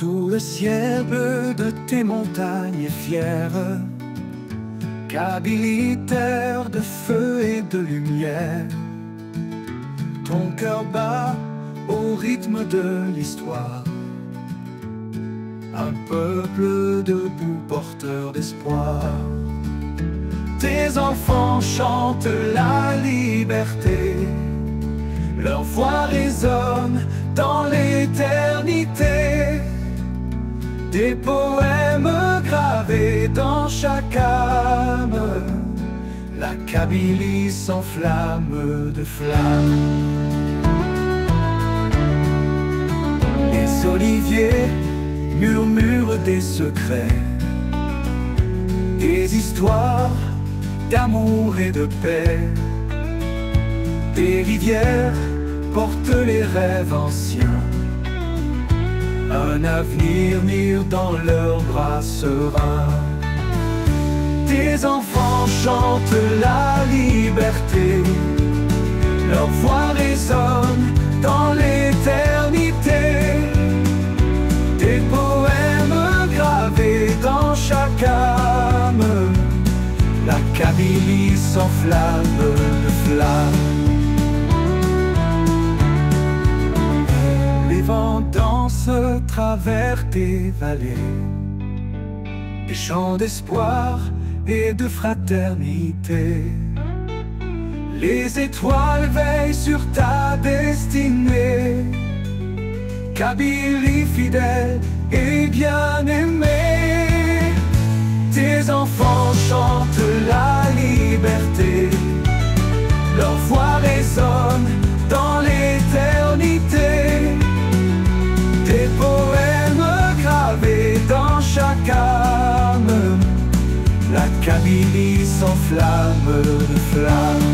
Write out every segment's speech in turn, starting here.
Sous le ciel bleu de tes montagnes fières, Kabylie, terre de feu et de lumière, ton cœur bat au rythme de l'histoire. Un peuple debout porteur d'espoir. Tes enfants chantent la liberté, leur voix résonne dans l'éternité. Des poèmes gravés dans chaque âme, la Kabylie s'enflamme de flammes. Les oliviers murmurent des secrets, des histoires d'amour et de paix. Des rivières portent les rêves anciens, un avenir mûr dans leurs bras sereins. Tes enfants chantent la liberté, leur voix résonne dans l'éternité. Des poèmes gravés dans chaque âme, la Kabylie s'enflamme de flammes. Les vents dansent à travers tes vallées, des chants d'espoir et de fraternité. Les étoiles veillent sur ta destinée, Kabylie fidèle et bien-aimée. Tes enfants chantent la liberté, leur voix résonne dans l'éternité. Des poèmes gravés dans chaque âme, la Kabylie s'enflamme de flammes.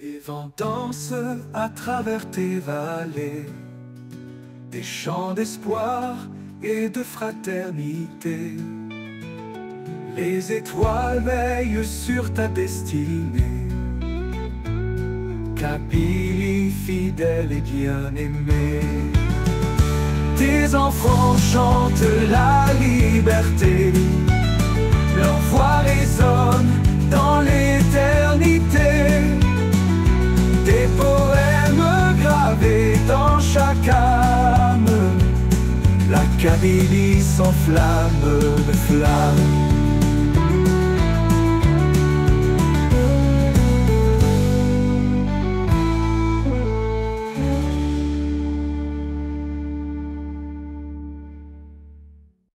Les vents dansent à travers tes vallées, des chants d'espoir et de fraternité. Les étoiles veillent sur ta destinée, Kabylie fidèle et bien-aimée. Tes enfants chantent la liberté, leur voix résonne dans l'éternité. Des poèmes gravés dans chaque âme, la Kabylie s'enflamme de